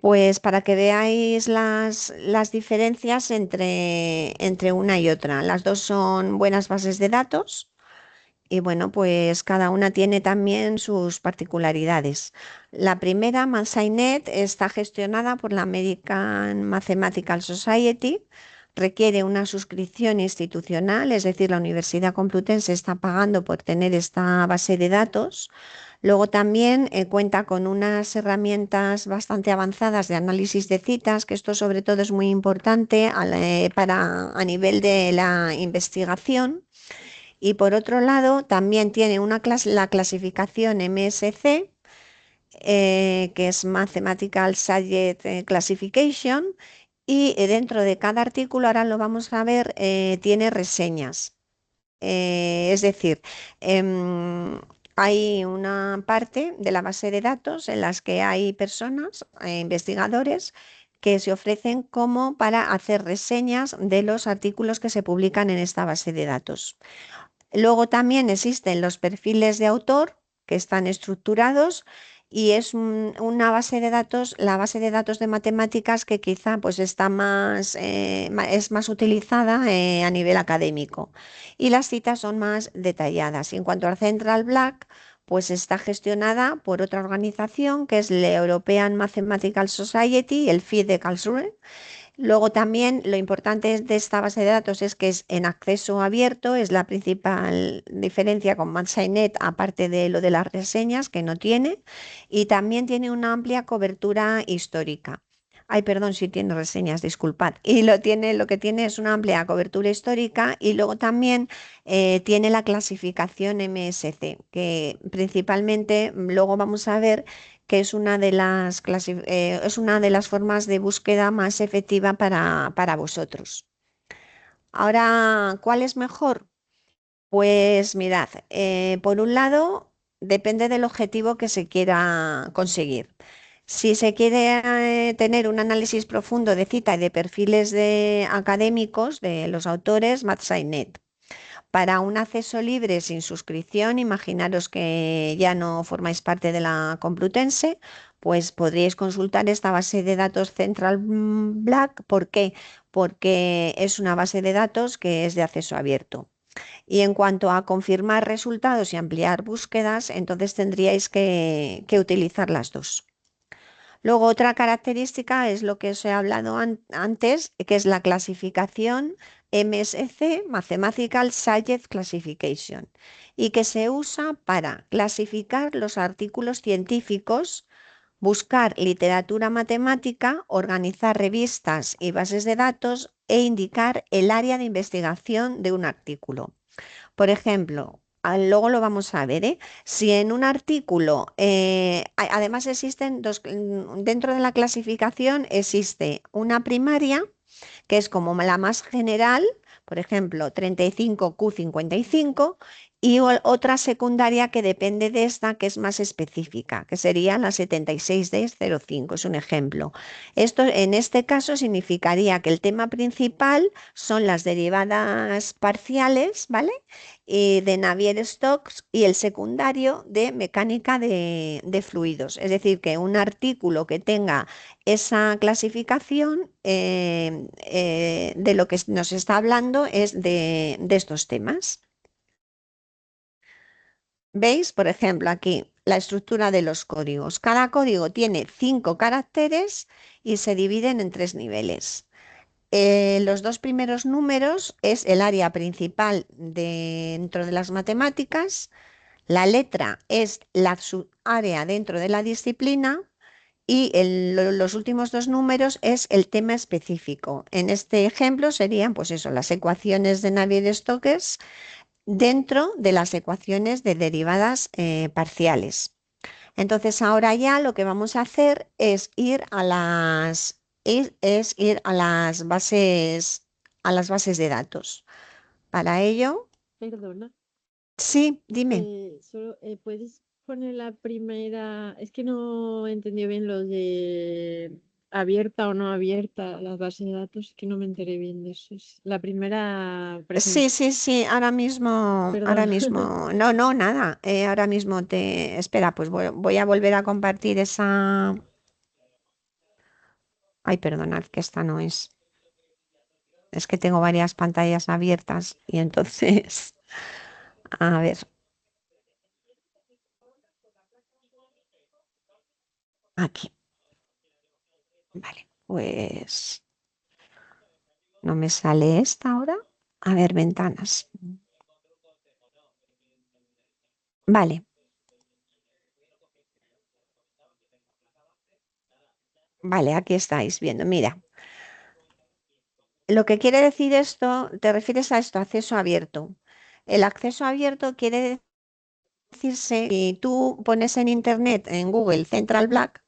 Pues para que veáis las diferencias entre una y otra. Las dos son buenas bases de datos y bueno, pues cada una tiene también sus particularidades. La primera, MathSciNet, está gestionada por la American Mathematical Society. Requiere una suscripción institucional, es decir, la Universidad Complutense está pagando por tener esta base de datos. Luego también cuenta con unas herramientas bastante avanzadas de análisis de citas, que esto sobre todo es muy importante a nivel de la investigación. Y por otro lado, también tiene la clasificación MSC, que es Mathematical Subject Classification, y dentro de cada artículo, ahora lo vamos a ver, tiene reseñas. Es decir, em, hay una parte de la base de datos en las que hay personas, investigadores, que se ofrecen como para hacer reseñas de los artículos que se publican en esta base de datos. Luego también existen los perfiles de autor que están estructurados y es una base de datos, la base de datos de matemáticas que quizá pues está es más utilizada a nivel académico y las citas son más detalladas. Y en cuanto al Central Black, pues está gestionada por otra organización que es la European Mathematical Society, el FIDE de Karlsruhe. Luego también lo importante de esta base de datos es que es en acceso abierto, es la principal diferencia con MathSciNet, aparte de lo de las reseñas que no tiene, y también tiene una amplia cobertura histórica. Ay, perdón, si tiene reseñas, disculpad. Y lo que tiene es una amplia cobertura histórica y luego también tiene la clasificación MSC, que principalmente luego vamos a ver que es es una de las formas de búsqueda más efectiva para vosotros. Ahora, ¿cuál es mejor? Pues mirad, por un lado, depende del objetivo que se quiera conseguir. Si se quiere tener un análisis profundo de cita y de perfiles académicos de los autores, MathSciNet. Para un acceso libre sin suscripción, imaginaros que ya no formáis parte de la Complutense, pues podríais consultar esta base de datos Central Black. ¿Por qué? Porque es una base de datos que es de acceso abierto. Y en cuanto a confirmar resultados y ampliar búsquedas, entonces tendríais que utilizar las dos. Luego, otra característica es lo que os he hablado antes, que es la clasificación MSC, Mathematical Subject Classification, y que se usa para clasificar los artículos científicos, buscar literatura matemática, organizar revistas y bases de datos e indicar el área de investigación de un artículo. Por ejemplo, luego lo vamos a ver, ¿eh? Si en un artículo, además existen dentro de la clasificación existe una primaria, que es como la más general, por ejemplo, 35Q55, y otra secundaria que depende de esta, que es más específica, que sería la 76D05, es un ejemplo. Esto en este caso significaría que el tema principal son las derivadas parciales, ¿vale? De Navier-Stokes y el secundario de mecánica de fluidos. Es decir, que un artículo que tenga esa clasificación de lo que nos está hablando es de estos temas. ¿Veis? Por ejemplo, aquí la estructura de los códigos. Cada código tiene 5 caracteres y se dividen en 3 niveles. Los dos primeros números es el área principal dentro de las matemáticas. La letra es la subárea dentro de la disciplina y los últimos dos números es el tema específico. En este ejemplo serían, pues eso, las ecuaciones de Navier-Stokes dentro de las ecuaciones de derivadas parciales. Entonces ahora ya lo que vamos a hacer es ir a las bases de datos. Para ello, Perdona, sí, dime. solo puedes poner la primera, es que no entendí bien lo de abierta o no abierta las bases de datos, que no me enteré bien de eso. Es la primera Sí, presentación, sí, sí, perdón. ahora mismo, no, no, nada, ahora mismo espera, pues voy a volver a compartir esa, Ay, perdonad, que esta no es. Es que tengo varias pantallas abiertas y entonces, a ver, aquí. Vale, pues no me sale esta ahora. A ver, ventanas. Vale, vale, aquí estáis viendo. Mira, lo que quiere decir esto, te refieres a esto, acceso abierto. El acceso abierto quiere decirse, si tú pones en internet, en Google, Central Black,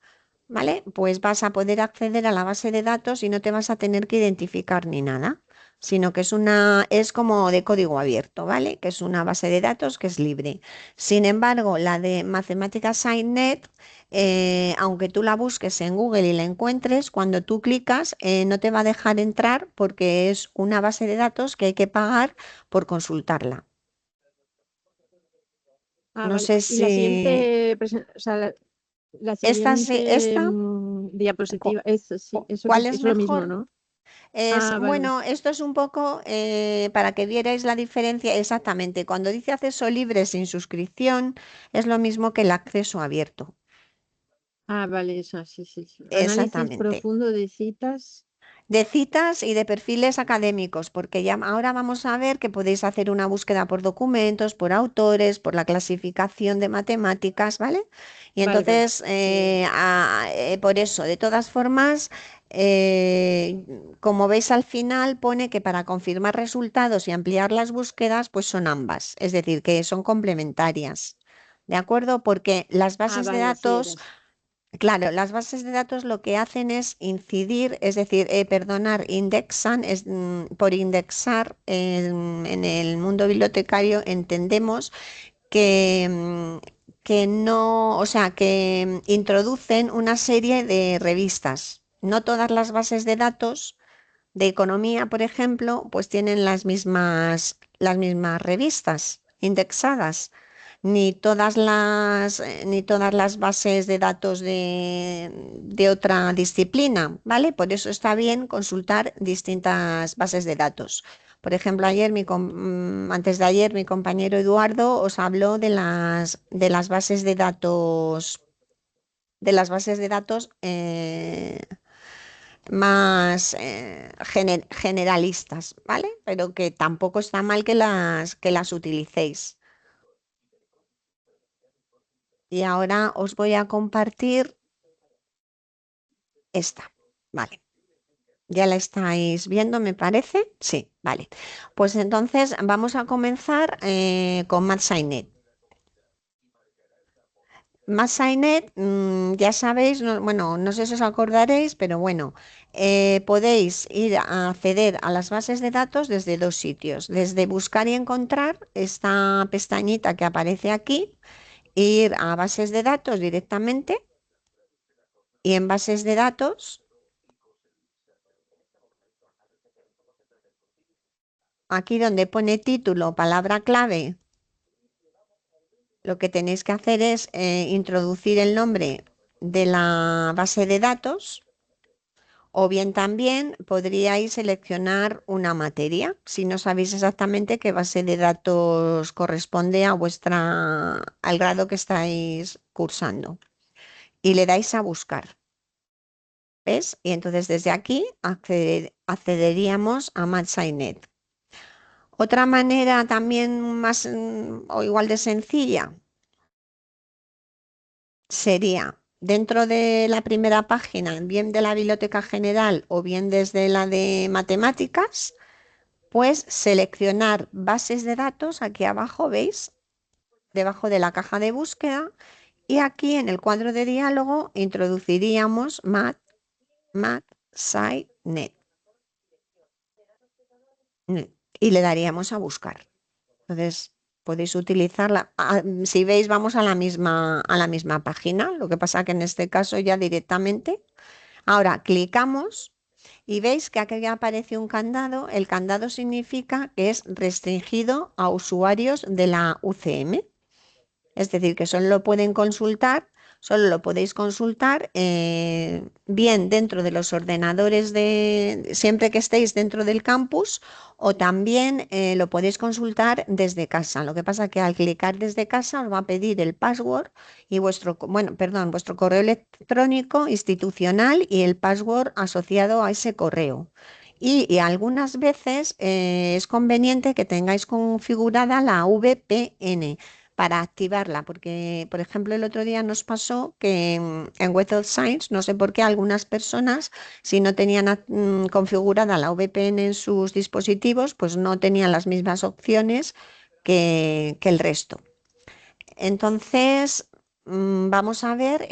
¿vale? Pues vas a poder acceder a la base de datos y no te vas a tener que identificar ni nada, sino que es como de código abierto, ¿vale? Que es una base de datos que es libre. Sin embargo, la de Mathematical SciNet, aunque tú la busques en Google y la encuentres, cuando tú clicas, no te va a dejar entrar porque es una base de datos que hay que pagar por consultarla. Ah, No vale. sé Y la si siguiente, o sea, la esta, siguiente esta, diapositiva, eso sí, eso que ¿cuál es es lo mismo, mejor? ¿no? Ah, vale. Bueno, esto es un poco para que vierais la diferencia exactamente. Cuando dice acceso libre sin suscripción, es lo mismo que el acceso abierto. Ah, vale, eso, sí, sí, sí. Análisis Exactamente. profundo de citas. De citas y de perfiles académicos, porque ya ahora vamos a ver que podéis hacer una búsqueda por documentos, por autores, por la clasificación de matemáticas, ¿vale? Y Vale, vale. entonces, Sí. por eso, de todas formas, como veis al final, pone que para confirmar resultados y ampliar las búsquedas, pues son ambas, es decir, que son complementarias. ¿De acuerdo? Porque las Ah, bases de vale, así datos. eras. Claro, las bases de datos lo que hacen es incidir, es decir, perdonar, indexan, por indexar en el mundo bibliotecario entendemos que no, o sea, que introducen una serie de revistas. No todas las bases de datos de economía, por ejemplo, pues tienen las mismas revistas indexadas ni todas las bases de datos de otra disciplina, ¿vale? Por eso está bien consultar distintas bases de datos. Por ejemplo, antes de ayer, mi compañero Eduardo os habló de las bases de datos más generalistas, ¿vale? Pero que tampoco está mal que las utilicéis. Y ahora os voy a compartir esta. Vale. ¿Ya la estáis viendo, me parece? Sí, vale. Pues entonces vamos a comenzar con MathSciNet. MathSciNet, ya sabéis, bueno, no sé si os acordaréis, pero bueno, podéis ir a acceder a las bases de datos desde dos sitios. Desde buscar y encontrar esta pestañita que aparece aquí, ir a bases de datos directamente y en bases de datos. Aquí donde pone título, palabra clave, lo que tenéis que hacer es introducir el nombre de la base de datos o bien también podríais seleccionar una materia si no sabéis exactamente qué base de datos corresponde al grado que estáis cursando. Y le dais a buscar, ¿ves? Y entonces desde aquí accederíamos a MathSciNet. Otra manera también más o igual de sencilla sería dentro de la primera página, bien de la biblioteca general o bien desde la de matemáticas, pues seleccionar bases de datos, aquí abajo, ¿veis? Debajo de la caja de búsqueda y aquí en el cuadro de diálogo introduciríamos MathSciNet y le daríamos a buscar. Entonces, podéis utilizarla. Si veis, vamos a la misma página. Lo que pasa que en este caso ya directamente. Ahora clicamos y veis que aquí aparece un candado. El candado significa que es restringido a usuarios de la UCM. Es decir, que solo pueden consultar Solo lo podéis consultar bien dentro de los ordenadores siempre que estéis dentro del campus, o también lo podéis consultar desde casa. Lo que pasa es que al clicar desde casa os va a pedir el password y vuestro correo electrónico institucional y el password asociado a ese correo. Y algunas veces es conveniente que tengáis configurada la VPN para activarla, porque, por ejemplo, el otro día nos pasó que en Web of Science, no sé por qué, algunas personas, si no tenían configurada la VPN en sus dispositivos, pues no tenían las mismas opciones que el resto. Entonces, vamos a ver,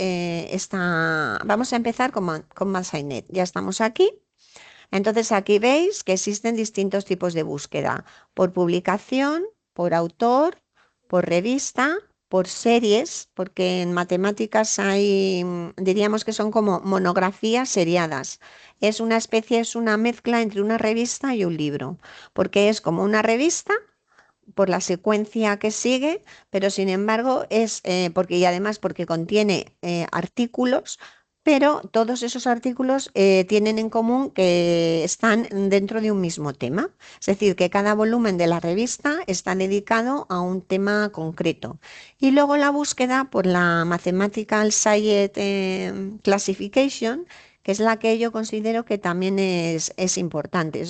vamos a empezar con Masainet. Ya estamos aquí. Entonces aquí veis que existen distintos tipos de búsqueda, por publicación, por autor, por revista, por series, porque en matemáticas hay, diríamos que son como monografías seriadas. Es una mezcla entre una revista y un libro, porque es como una revista por la secuencia que sigue, pero sin embargo y además porque contiene artículos, pero todos esos artículos tienen en común que están dentro de un mismo tema. Es decir, que cada volumen de la revista está dedicado a un tema concreto. Y luego la búsqueda por la Mathematical Science Classification, que es la que yo considero que también es importante.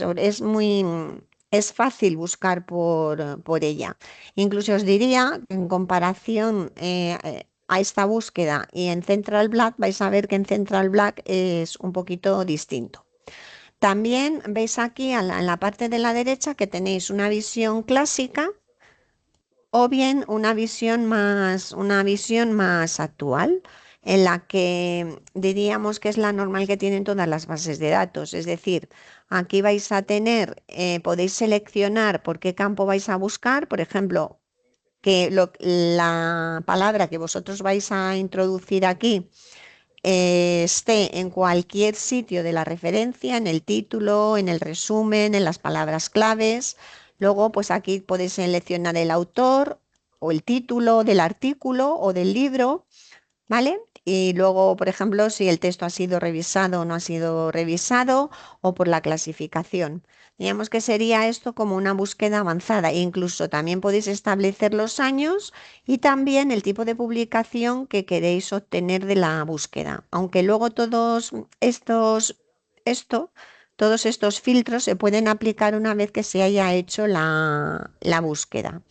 Es fácil buscar por ella. Incluso os diría, en comparación a esta búsqueda y en Central Black, vais a ver que en Central Black es un poquito distinto. También veis aquí en la parte de la derecha que tenéis una visión clásica o bien una visión más actual, en la que diríamos que es la normal que tienen todas las bases de datos. Es decir, aquí vais a tener, podéis seleccionar por qué campo vais a buscar, por ejemplo, la palabra que vosotros vais a introducir aquí esté en cualquier sitio de la referencia, en el título, en el resumen, en las palabras claves. Luego, pues aquí podéis seleccionar el autor o el título del artículo o del libro, ¿vale? Y luego, por ejemplo, si el texto ha sido revisado o no ha sido revisado, o por la clasificación. Digamos que sería esto como una búsqueda avanzada. E incluso también podéis establecer los años y también el tipo de publicación que queréis obtener de la búsqueda. Aunque luego esto, todos estos filtros se pueden aplicar una vez que se haya hecho la búsqueda.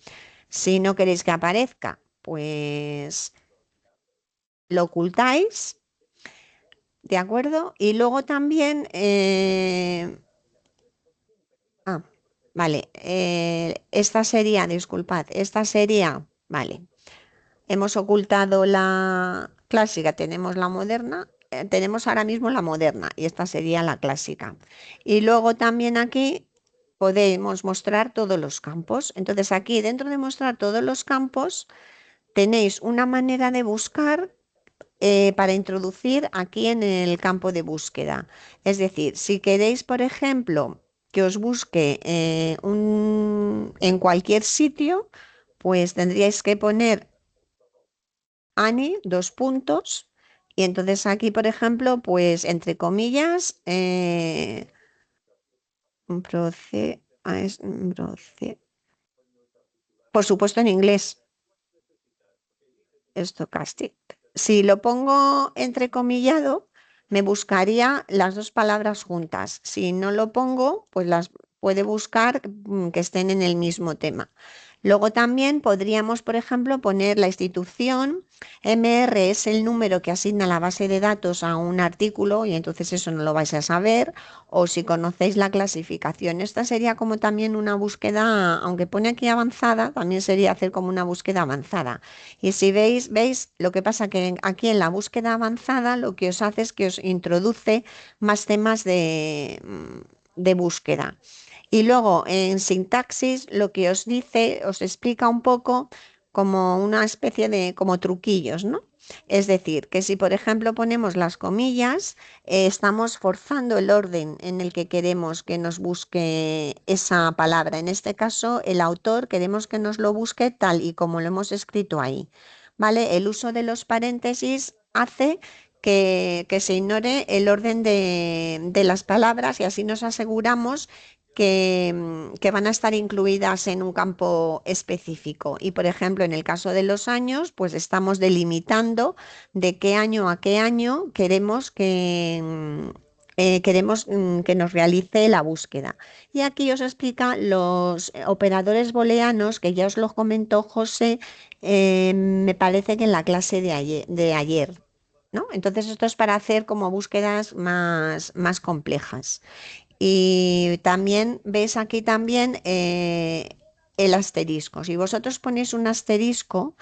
Si no queréis que aparezca, pues lo ocultáis, ¿de acuerdo? Y luego también, vale, esta sería, vale, hemos ocultado la clásica, tenemos la moderna, tenemos ahora mismo la moderna y esta sería la clásica. Y luego también aquí podemos mostrar todos los campos. Entonces aquí dentro de mostrar todos los campos tenéis una manera de buscar para introducir aquí en el campo de búsqueda. Es decir, si queréis, por ejemplo, que os busque en cualquier sitio, pues tendríais que poner Ani, dos puntos, y entonces aquí, por ejemplo, pues entre comillas, por supuesto en inglés. Stochastic. Si lo pongo entrecomillado, me buscaría las dos palabras juntas. Si no lo pongo, pues las puede buscar que estén en el mismo tema. Luego también podríamos, por ejemplo, poner la institución. MR es el número que asigna la base de datos a un artículo y entonces eso no lo vais a saber. O si conocéis la clasificación. Esta sería como también una búsqueda, aunque pone aquí avanzada, también sería hacer como una búsqueda avanzada. Y si veis, lo que pasa que aquí en la búsqueda avanzada lo que os hace es que os introduce más temas de búsqueda. Y luego en sintaxis lo que os dice, os explica un poco como una especie de como truquillos, ¿no? Es decir, que si por ejemplo ponemos las comillas, estamos forzando el orden en el que queremos que nos busque esa palabra. En este caso, el autor queremos que nos lo busque tal y como lo hemos escrito ahí. ¿vale? El uso de los paréntesis hace que se ignore el orden de las palabras y así nos aseguramos que van a estar incluidas en un campo específico. Y, por ejemplo, en el caso de los años, pues estamos delimitando de qué año a qué año queremos que nos realice la búsqueda. Y aquí os explica los operadores booleanos, que ya os lo comentó José, me parece que en la clase de ayer, ¿no? Entonces esto es para hacer como búsquedas más complejas. Y también veis aquí también el asterisco. Si vosotros ponéis un asterisco,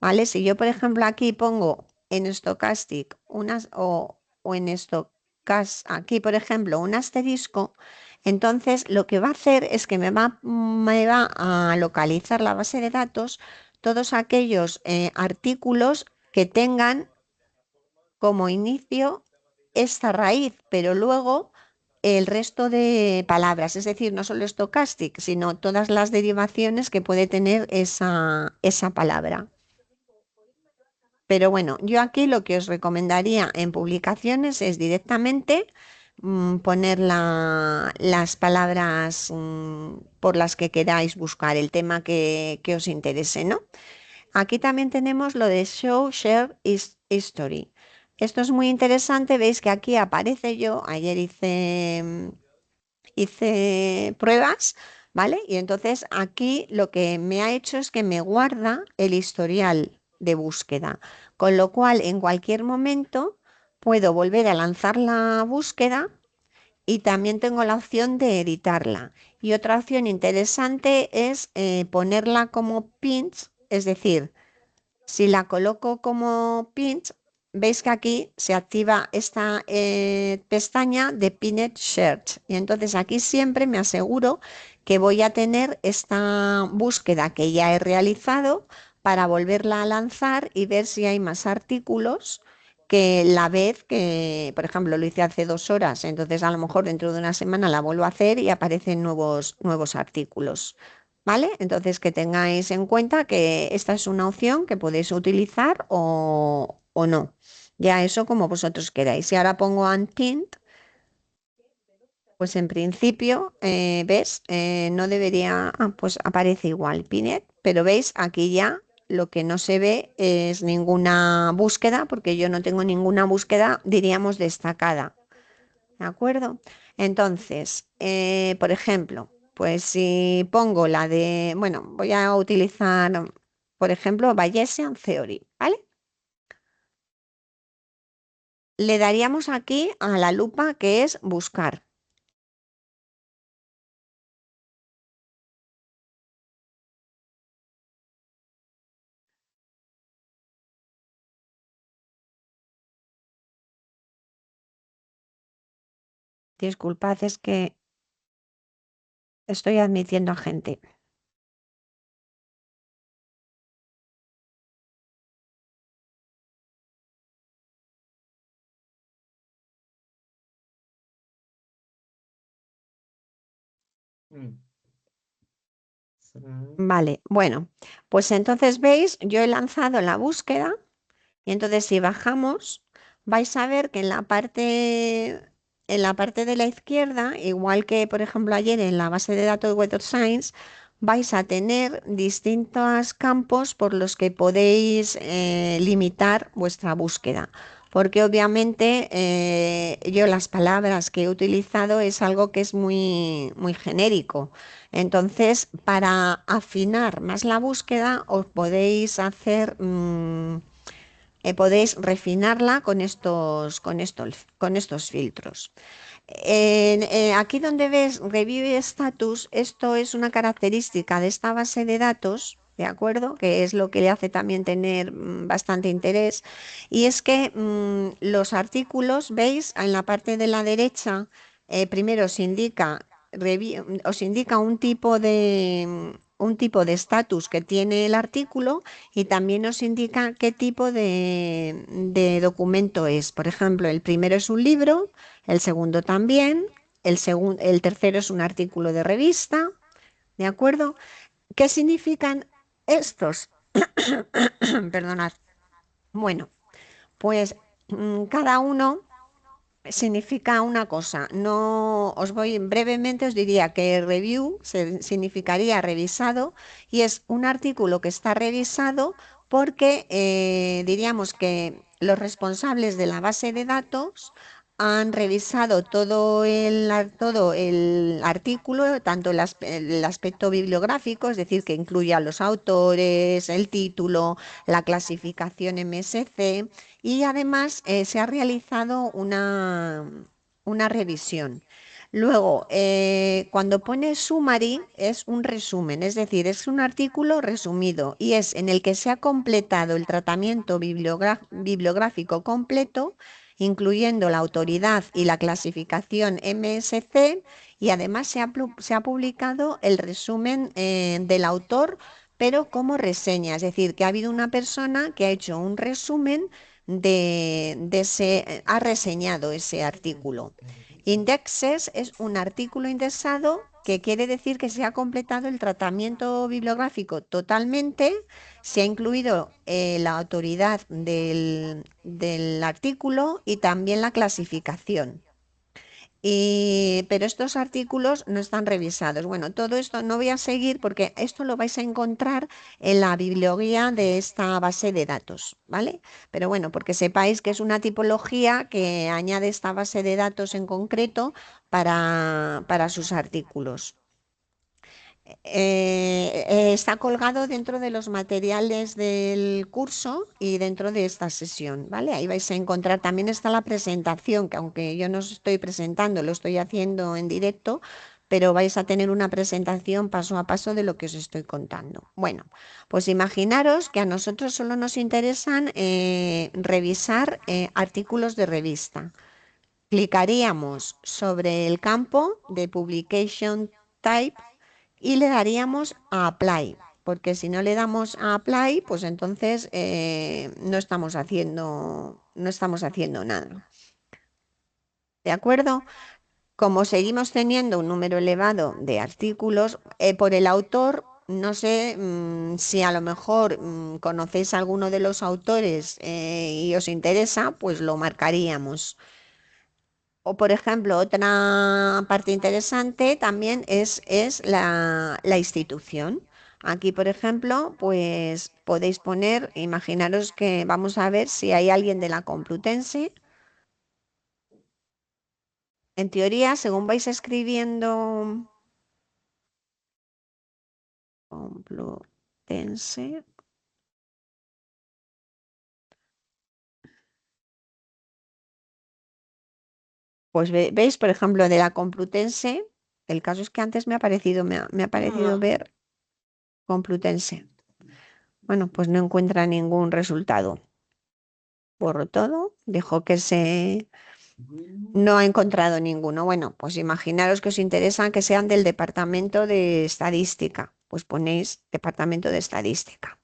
¿vale? Si yo, por ejemplo, aquí pongo en Stochastic o en Stochast, aquí, por ejemplo, un asterisco, entonces lo que va a hacer es que me va a localizar la base de datos todos aquellos artículos que tengan como inicio esta raíz, pero luego el resto de palabras, es decir, no solo stochastic, sino todas las derivaciones que puede tener esa palabra. Pero bueno, yo aquí lo que os recomendaría en publicaciones es directamente poner las palabras por las que queráis buscar el tema que os interese, ¿no? Aquí también tenemos lo de Show Share History. Esto es muy interesante, veis que aquí aparece yo, ayer hice pruebas, ¿vale? Y entonces aquí lo que me ha hecho es que me guarda el historial de búsqueda, con lo cual en cualquier momento puedo volver a lanzar la búsqueda y también tengo la opción de editarla. Y otra opción interesante es ponerla como pins, es decir, si la coloco como pins, veis que aquí se activa esta pestaña de Pinned Search. Y entonces aquí siempre me aseguro que voy a tener esta búsqueda que ya he realizado para volverla a lanzar y ver si hay más artículos que la vez que, por ejemplo, lo hice hace 2 horas, entonces a lo mejor dentro de una semana la vuelvo a hacer y aparecen nuevos artículos. ¿Vale? Entonces que tengáis en cuenta que esta es una opción que podéis utilizar o no. Ya eso como vosotros queráis. Si ahora pongo unpinned, pues en principio, ¿ves? No debería, pues aparece igual pinned, pero veis, aquí ya lo que no se ve es ninguna búsqueda, porque yo no tengo ninguna búsqueda, diríamos, destacada. ¿De acuerdo? Entonces, por ejemplo, pues si pongo la de, bueno, voy a utilizar, por ejemplo, Bayesian Theory, ¿vale? Le daríamos aquí a la lupa que es buscar. Disculpad, es que estoy admitiendo a gente. Vale, bueno, pues entonces veis, yo he lanzado la búsqueda. Y entonces si bajamos, vais a ver que en la parte de la izquierda, igual que por ejemplo ayer en la base de datos Web of Science, vais a tener distintos campos por los que podéis limitar vuestra búsqueda. Porque obviamente yo las palabras que he utilizado es algo que es muy, muy genérico. Entonces, para afinar más la búsqueda, os podéis hacer podéis refinarla con estos filtros. Aquí donde ves Review Status, esto es una característica de esta base de datos, ¿de acuerdo? Que es lo que le hace también tener bastante interés. Y es que los artículos, veis, en la parte de la derecha, primero os indica un tipo de estatus que tiene el artículo y también nos indica qué tipo de documento es. Por ejemplo, el primero es un libro, el segundo también, el tercero es un artículo de revista, ¿de acuerdo? ¿Qué significan estos? Perdonad. Bueno, pues cada uno significa una cosa. No os voy brevemente, os diría que review significaría revisado y es un artículo que está revisado porque diríamos que los responsables de la base de datos han revisado todo el artículo, tanto el aspecto bibliográfico, es decir, que incluye a los autores, el título, la clasificación MSC, y además se ha realizado una revisión. Luego, cuando pone summary es un resumen, es decir, es un artículo resumido y es en el que se ha completado el tratamiento bibliográfico completo, incluyendo la autoridad y la clasificación MSC, y además se ha publicado el resumen del autor, pero como reseña, es decir, que ha habido una persona que ha hecho un resumen ha reseñado ese artículo. Indexes es un artículo indexado que quiere decir que se ha completado el tratamiento bibliográfico totalmente, se ha incluido la autoridad del artículo y también la clasificación. Pero estos artículos no están revisados. Bueno, todo esto no voy a seguir porque esto lo vais a encontrar en la bibliografía de esta base de datos, ¿vale? Pero bueno, porque sepáis que es una tipología que añade esta base de datos en concreto para sus artículos. Está colgado dentro de los materiales del curso y dentro de esta sesión, ¿vale? Ahí vais a encontrar, también está la presentación, que aunque yo no os estoy presentando, lo estoy haciendo en directo, pero vais a tener una presentación paso a paso de lo que os estoy contando. Bueno, pues imaginaros que a nosotros solo nos interesan revisar artículos de revista. Clicaríamos sobre el campo de Publication Type y le daríamos a Apply, porque si no le damos a Apply, pues entonces no estamos haciendo nada. ¿De acuerdo? Como seguimos teniendo un número elevado de artículos por el autor, no sé si a lo mejor conocéis a alguno de los autores y os interesa, pues lo marcaríamos. O, por ejemplo, otra parte interesante también es la institución. Aquí, por ejemplo, pues podéis poner, imaginaros que vamos a ver si hay alguien de la Complutense. En teoría, según vais escribiendo Complutense, pues veis, por ejemplo, de la Complutense, el caso es que antes me ha parecido ver Complutense. Bueno, pues no encuentra ningún resultado. Por todo, dijo que no ha encontrado ninguno. Bueno, pues imaginaros que os interesa que sean del departamento de estadística. Pues ponéis departamento de estadística.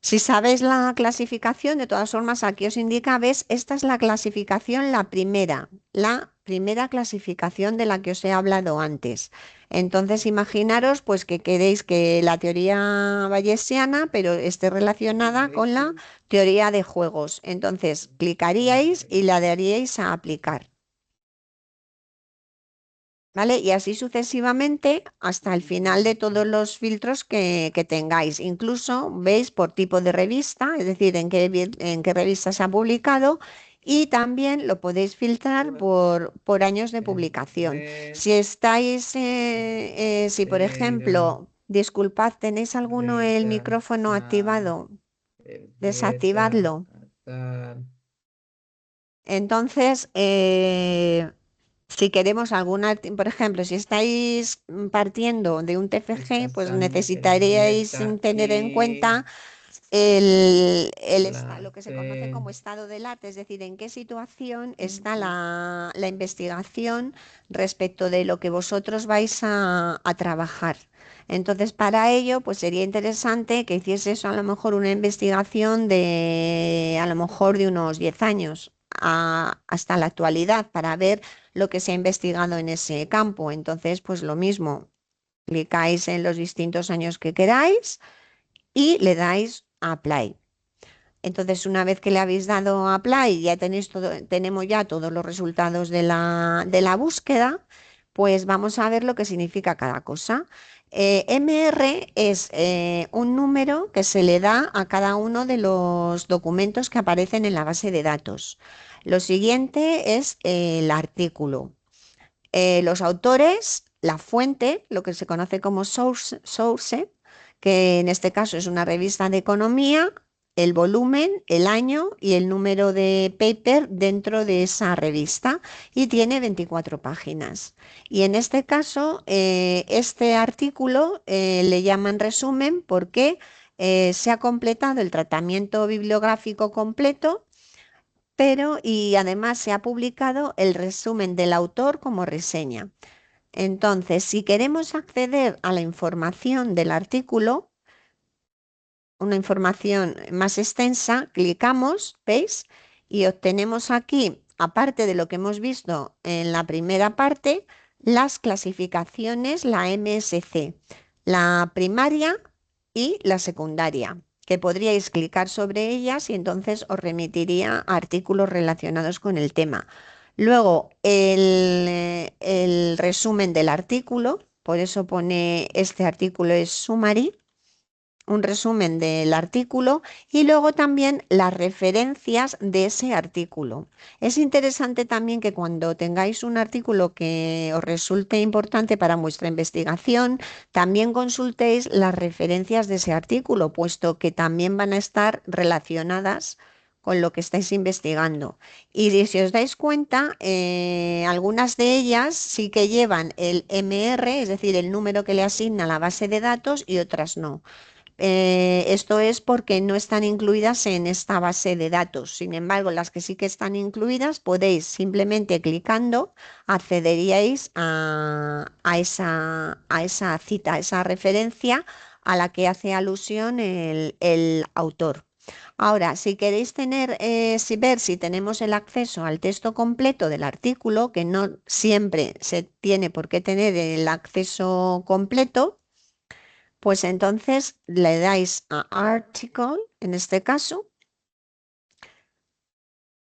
Si sabéis la clasificación, de todas formas, aquí os indica, ¿ves? Esta es la clasificación, la primera clasificación de la que os he hablado antes. Entonces, imaginaros pues que queréis que la teoría bayesiana, pero esté relacionada con la teoría de juegos. Entonces, clicaríais y la daríais a aplicar. ¿Vale? Y así sucesivamente hasta el final de todos los filtros que tengáis. Incluso veis por tipo de revista, es decir, en qué revista se ha publicado, y también lo podéis filtrar por años de publicación. Si estáis, si por ejemplo, disculpad, ¿tenéis alguno el micrófono activado? Desactivadlo. Entonces, si queremos por ejemplo, si estáis partiendo de un TFG, pues necesitaríais tener en cuenta lo que se conoce como estado del arte, es decir, en qué situación está la investigación respecto de lo que vosotros vais a trabajar. Entonces, para ello, pues sería interesante que hicieses a lo mejor una investigación a lo mejor de unos 10 años hasta la actualidad para ver lo que se ha investigado en ese campo. Entonces, pues lo mismo, clicáis en los distintos años que queráis y le dais a Apply. Entonces, una vez que le habéis dado a Apply, ya tenéis todo, tenemos ya todos los resultados de la búsqueda, pues vamos a ver lo que significa cada cosa. MR es un número que se le da a cada uno de los documentos que aparecen en la base de datos. Lo siguiente es el artículo. Los autores, la fuente, lo que se conoce como source, que en este caso es una revista de economía, el volumen, el año y el número de paper dentro de esa revista y tiene 24 páginas. Y en este caso, este artículo le llaman resumen porque se ha completado el tratamiento bibliográfico completo, pero y además se ha publicado el resumen del autor como reseña. Entonces, si queremos acceder a la información del artículo, una información más extensa, clicamos, ¿veis? Y obtenemos aquí, aparte de lo que hemos visto en la primera parte, las clasificaciones, la MSC, la primaria y la secundaria, que podríais clicar sobre ellas y entonces os remitiría a artículos relacionados con el tema. Luego, el resumen del artículo, por eso pone este artículo es summary, un resumen del artículo y luego también las referencias de ese artículo. Es interesante también que cuando tengáis un artículo que os resulte importante para vuestra investigación, también consultéis las referencias de ese artículo, puesto que también van a estar relacionadas con lo que estáis investigando. Y si os dais cuenta, algunas de ellas sí que llevan el MR, es decir, el número que le asigna la base de datos, y otras no. Esto es porque no están incluidas en esta base de datos. Sin embargo, las que sí que están incluidas, podéis simplemente clicando, accederíais a esa cita, a esa referencia a la que hace alusión el autor. Ahora, si queréis ver si tenemos el acceso al texto completo del artículo, que no siempre se tiene por qué tener el acceso completo, pues entonces le dais a Article, en este caso,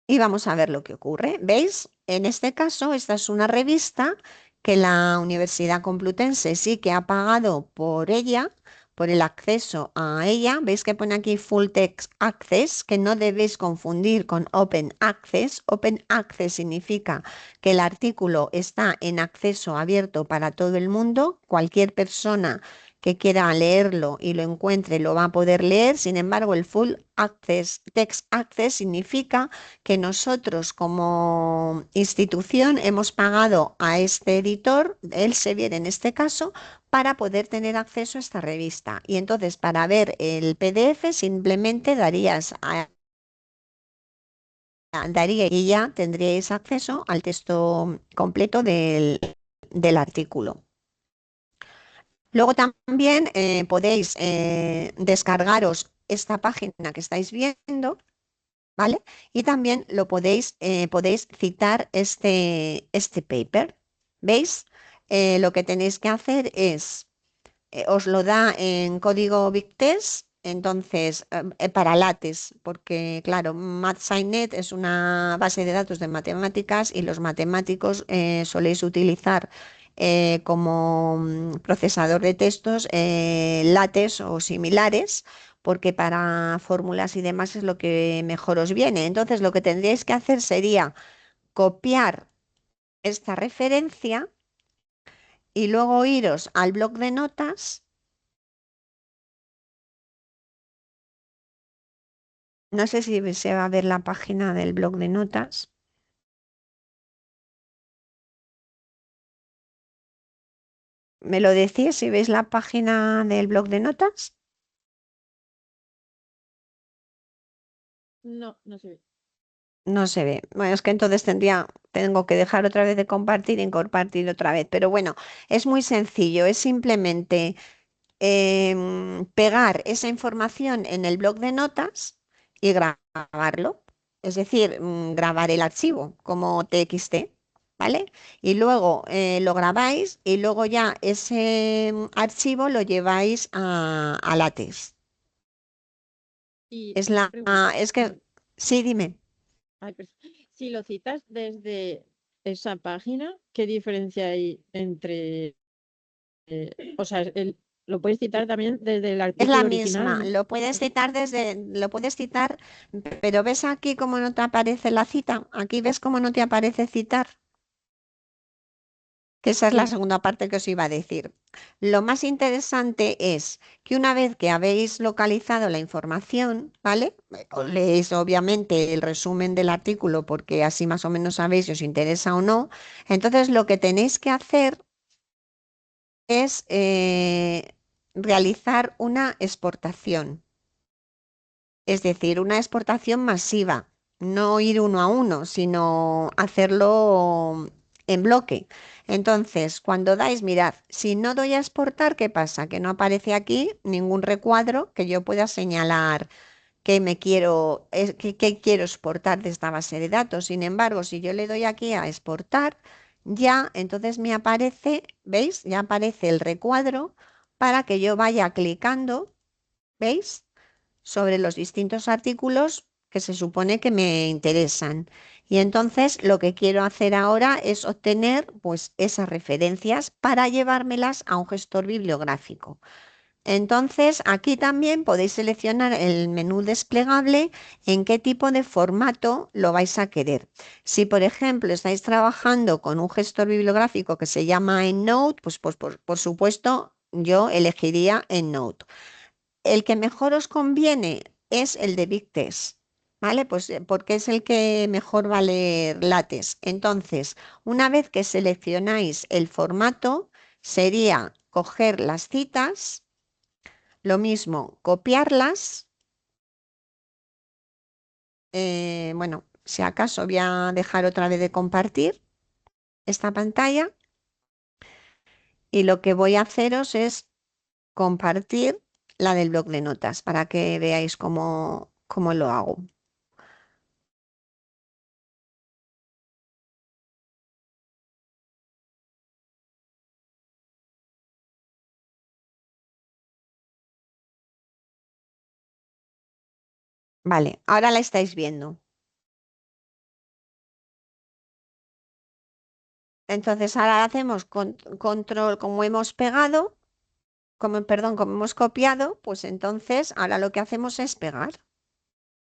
y vamos a ver lo que ocurre. ¿Veis? En este caso, esta es una revista que la Universidad Complutense sí que ha pagado por ella, por el acceso a ella. ¿Veis que pone aquí Full Text Access? Que no debéis confundir con Open Access. Open Access significa que el artículo está en acceso abierto para todo el mundo. Cualquier persona que quiera leerlo y lo encuentre lo va a poder leer. Sin embargo, el Full Access, Text Access significa que nosotros como institución hemos pagado a este editor, Elsevier en este caso, para poder tener acceso a esta revista. Y entonces para ver el PDF simplemente daría y ya tendríais acceso al texto completo del artículo. Luego también podéis descargaros esta página que estáis viendo, ¿vale? Y también podéis citar este paper. ¿Veis? Lo que tenéis que hacer es, os lo da en código BigText, entonces, para LaTeX, porque claro, MathSciNet es una base de datos de matemáticas y los matemáticos soléis utilizar como procesador de textos LaTeX o similares, porque para fórmulas y demás es lo que mejor os viene. Entonces, lo que tendríais que hacer sería copiar esta referencia y luego iros al bloc de notas. No sé si se va a ver la página del bloc de notas. ¿Me lo decís si veis la página del bloc de notas? No, no se ve. No se ve. Bueno, es que entonces tengo que dejar otra vez de compartir y compartir otra vez. Pero bueno, es muy sencillo. Es simplemente pegar esa información en el bloc de notas y grabarlo. Es decir, grabar el archivo como TXT, ¿vale? Y luego lo grabáis y luego ya ese archivo lo lleváis a LaTeX. Y Es una la, pregunta, es que, sí, dime. ay, si lo citas desde esa página, ¿qué diferencia hay entre, o sea, lo puedes citar también desde el Es la artículo original, misma, ¿no? lo puedes citar, pero ves aquí cómo no te aparece la cita. Aquí ves cómo no te aparece citar, que esa es la Sí, segunda parte que os iba a decir. Lo más interesante es que una vez que habéis localizado la información, ¿vale? Os leéis obviamente el resumen del artículo porque así más o menos sabéis si os interesa o no. Entonces lo que tenéis que hacer es realizar una exportación. Es decir, una exportación masiva, no ir uno a uno, sino hacerlo en bloque. Entonces, cuando dais, mirad, si no doy a exportar, ¿qué pasa? Que no aparece aquí ningún recuadro que yo pueda señalar que me quiero, que quiero exportar de esta base de datos. Sin embargo, si yo le doy aquí a exportar, ya entonces me aparece, ¿veis? Ya aparece el recuadro para que yo vaya clicando, ¿veis? Sobre los distintos artículos que se supone que me interesan. Y entonces lo que quiero hacer ahora es obtener pues esas referencias para llevármelas a un gestor bibliográfico. Entonces aquí también podéis seleccionar el menú desplegable en qué tipo de formato lo vais a querer. Si por ejemplo estáis trabajando con un gestor bibliográfico que se llama EndNote, pues por supuesto yo elegiría EndNote. El que mejor os conviene es el de Big Test, ¿vale? Pues porque es el que mejor va a leer lates. Entonces, una vez que seleccionáis el formato, sería coger las citas, lo mismo, copiarlas. Bueno, si acaso voy a dejar otra vez de compartir esta pantalla y lo que voy a haceros es compartir la del bloc de notas para que veáis cómo lo hago. Vale, ahora la estáis viendo. Entonces ahora hacemos control, como hemos pegado, perdón, como hemos copiado, pues entonces ahora lo que hacemos es pegar,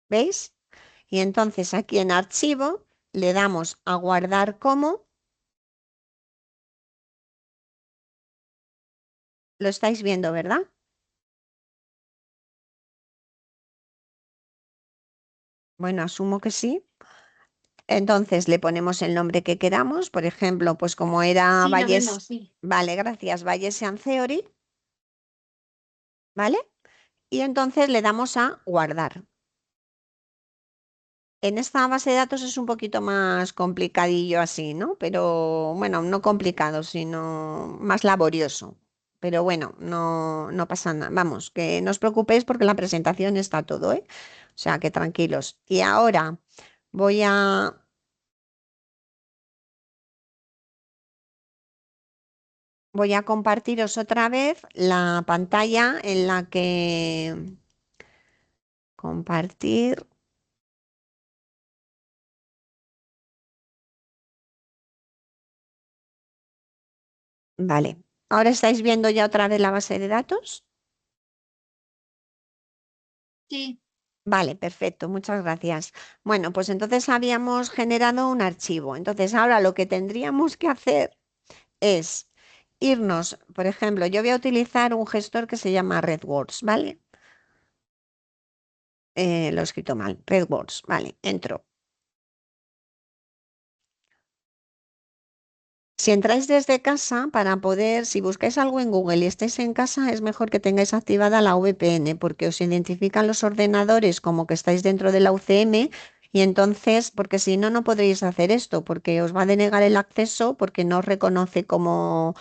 ¿veis? Y entonces aquí en archivo le damos a guardar como, lo estáis viendo, ¿verdad? Bueno, asumo que sí. Entonces le ponemos el nombre que queramos, por ejemplo, pues como era Sí, lo Valles, vemos, sí. vale, gracias, Bayesian Theory, ¿vale? Y entonces le damos a guardar. En esta base de datos es un poquito más complicadillo así, ¿no? Pero bueno, no complicado, sino más laborioso. Pero bueno, no pasa nada. Vamos, que no os preocupéis porque la presentación está todo, ¿eh? O sea, que tranquilos. Y ahora voy a, voy a compartiros otra vez la pantalla en la que compartir. Vale. Ahora estáis viendo ya otra vez la base de datos. Sí, Vale, perfecto, muchas gracias. Bueno, pues entonces habíamos generado un archivo. Entonces ahora lo que tendríamos que hacer es irnos, por ejemplo, yo voy a utilizar un gestor que se llama RedWords, ¿vale? Lo he escrito mal, RedWords, vale, entro. Si entráis desde casa, para poder, si buscáis algo en Google y estáis en casa, es mejor que tengáis activada la VPN porque os identifican los ordenadores como que estáis dentro de la UCM y entonces, porque si no, no podréis hacer esto porque os va a denegar el acceso porque no os reconoce como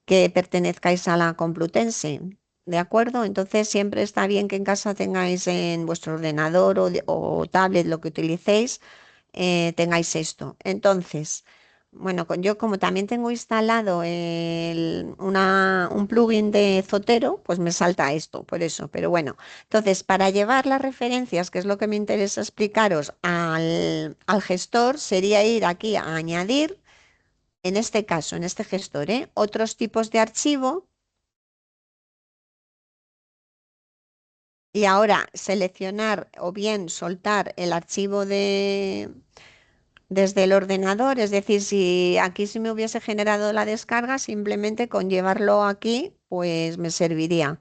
que pertenezcáis a la Complutense. ¿De acuerdo? Entonces siempre está bien que en casa tengáis en vuestro ordenador o tablet, lo que utilicéis, tengáis esto. Entonces, Bueno, yo como también tengo instalado un plugin de Zotero, pues me salta esto, por eso. Pero bueno, entonces para llevar las referencias, que es lo que me interesa explicaros al gestor, sería ir aquí a añadir, en este caso, en este gestor, otros tipos de archivo. Y ahora seleccionar o bien soltar el archivo desde el ordenador, es decir, si aquí se me hubiese generado la descarga, simplemente con llevarlo aquí, pues me serviría.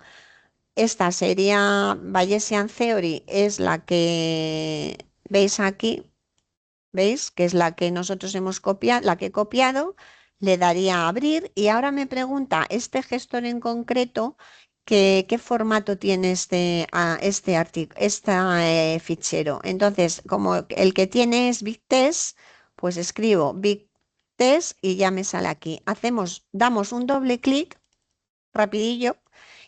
Esta sería Bayesian Theory, es la que veis aquí, ¿veis? Que es la que nosotros hemos copiado, la que he copiado, le daría a abrir y ahora me pregunta este gestor en concreto qué formato tiene este fichero. Entonces, como el que tiene es BigTest, pues escribo BigTest y ya me sale aquí. Damos un doble clic rapidillo.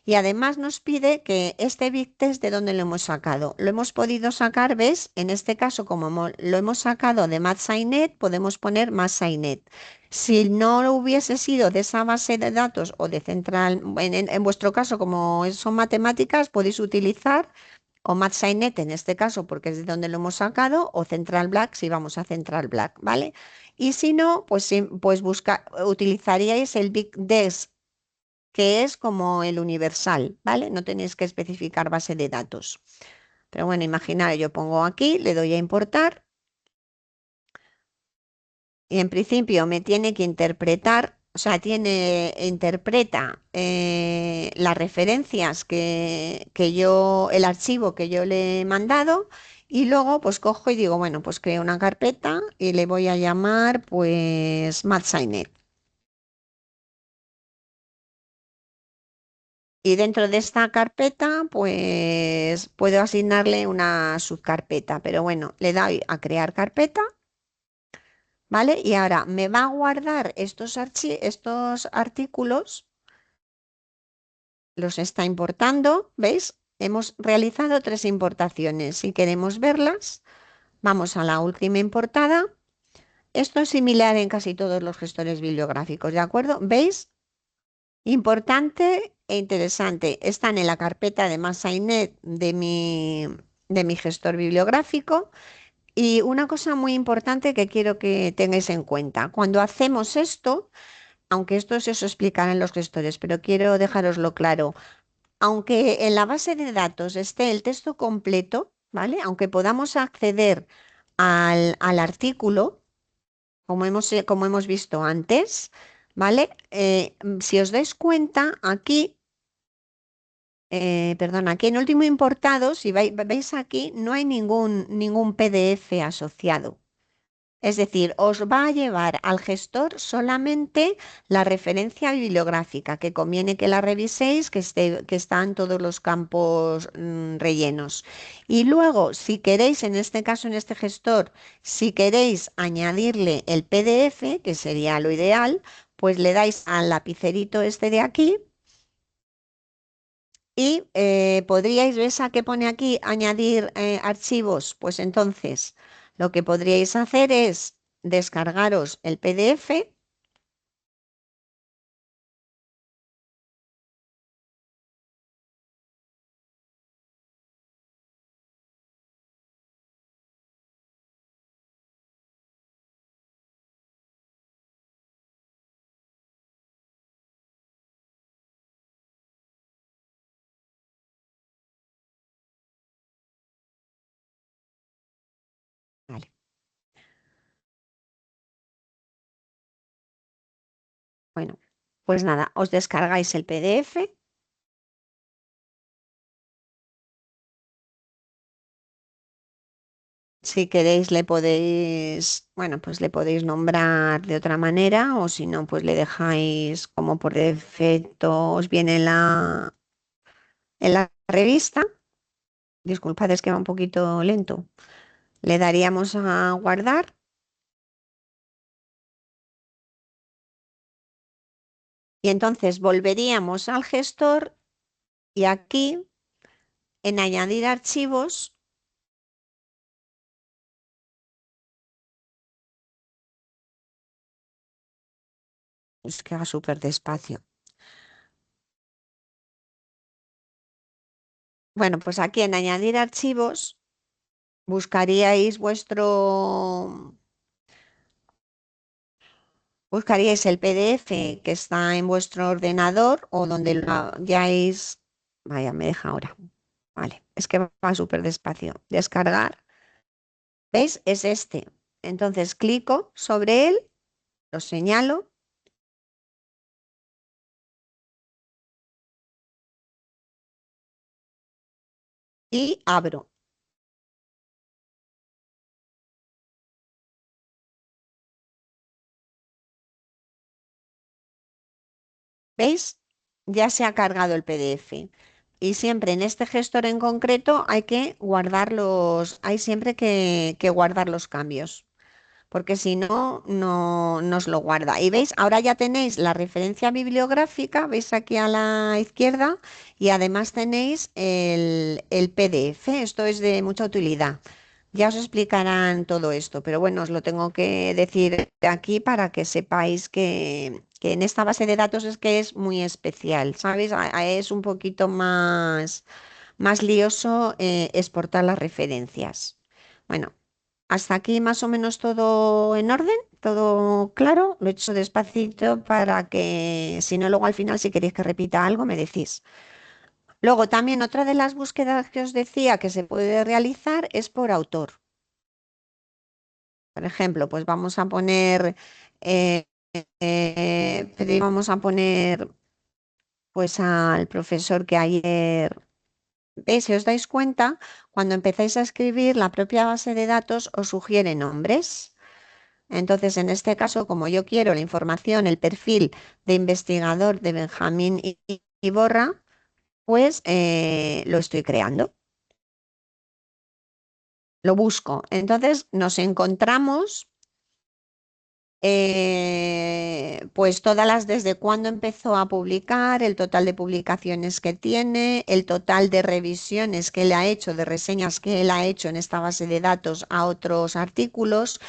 Y además nos pide que este big test de dónde lo hemos sacado. Lo hemos podido sacar, ¿ves? En este caso, como lo hemos sacado de MathSciNet, podemos poner MathSciNet. Si no lo hubiese sido de esa base de datos o de central, en vuestro caso, como son matemáticas, podéis utilizar o MathSciNet en este caso, porque es de donde lo hemos sacado, o Central Black si vamos a Central Black, ¿vale? Y si no, pues, pues utilizaríais el Big Test que es como el universal, ¿vale? No tenéis que especificar base de datos. Pero bueno, imaginar, yo pongo aquí, le doy a importar y en principio me tiene que interpretar, o sea, interpreta las referencias el archivo que yo le he mandado y luego pues cojo y digo, bueno, pues creo una carpeta y le voy a llamar pues MathSciNet. Y dentro de esta carpeta, pues puedo asignarle una subcarpeta, pero bueno, le doy a crear carpeta, ¿vale? Y ahora me va a guardar estos artículos, los está importando, ¿veis? Hemos realizado 3 importaciones. Si queremos verlas, vamos a la última importada. Esto es similar en casi todos los gestores bibliográficos, ¿de acuerdo? ¿Veis? Importante e interesante. Están en la carpeta de MathSciNet de mi gestor bibliográfico. Y una cosa muy importante que quiero que tengáis en cuenta. Cuando hacemos esto, aunque esto se os explicará en los gestores, pero quiero dejaroslo claro. Aunque en la base de datos esté el texto completo, ¿vale? Aunque podamos acceder al artículo, como hemos visto antes, ¿vale? Si os dais cuenta, aquí perdón, aquí en último importado, si veis aquí, no hay ningún PDF asociado. Es decir, os va a llevar al gestor solamente la referencia bibliográfica, que conviene que la reviséis, que están todos los campos rellenos. Y luego, si queréis, en este caso, en este gestor, si queréis añadirle el PDF, que sería lo ideal, pues le dais al lapicerito este de aquí y podríais, ¿ves a qué pone aquí? Añadir archivos. Pues entonces, lo que podríais hacer es descargaros el PDF. Vale, bueno, pues nada, os descargáis el PDF. Si queréis le podéis, bueno, pues le podéis nombrar de otra manera o si no, pues le dejáis como por defecto os viene en la revista. Disculpad, es que va un poquito lento. Le daríamos a guardar. Y entonces volveríamos al gestor y aquí en añadir archivos, Es que va súper despacio. Bueno, pues aquí en añadir archivos buscaríais el PDF que está en vuestro ordenador o donde lo hayáis. Vaya, me deja ahora. Vale, es que va súper despacio. Descargar. ¿Veis? Es este. Entonces clico sobre él, lo señalo y abro. ¿Veis? Ya se ha cargado el PDF. Y siempre en este gestor en concreto hay que hay siempre que guardar los cambios, porque si no, no nos lo guarda. Y veis, ahora ya tenéis la referencia bibliográfica, veis aquí a la izquierda, y además tenéis el PDF. Esto es de mucha utilidad. Ya os explicarán todo esto, pero bueno, os lo tengo que decir aquí para que sepáis que en esta base de datos es que es muy especial, ¿sabes? Es un poquito más lioso exportar las referencias. Bueno, hasta aquí más o menos todo en orden, todo claro. Lo he hecho despacito para que, si no, luego al final, si queréis que repita algo, me decís. Luego también otra de las búsquedas que os decía que se puede realizar es por autor. Por ejemplo, pues vamos a poner, eh, vamos a poner pues al profesor que ayer, ¿veis? Si os dais cuenta, cuando empezáis a escribir, la propia base de datos os sugiere nombres. Entonces, en este caso, como yo quiero la información, el perfil de investigador de Benjamín Iborra, pues lo estoy creando, lo busco. Entonces, nos encontramos pues todas las desde cuándo empezó a publicar, el total de publicaciones que tiene, el total de revisiones que él ha hecho, de reseñas que él ha hecho en esta base de datos a otros artículos,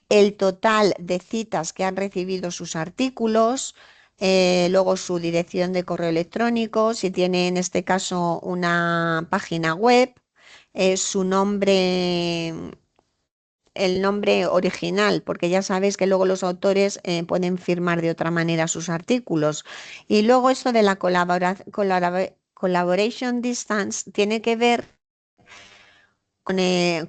el total de citas que han recibido sus artículos, luego su dirección de correo electrónico, si tiene en este caso una página web, su nombre, el nombre original, porque ya sabéis que luego los autores pueden firmar de otra manera sus artículos. Y luego esto de la collaboration distance tiene que ver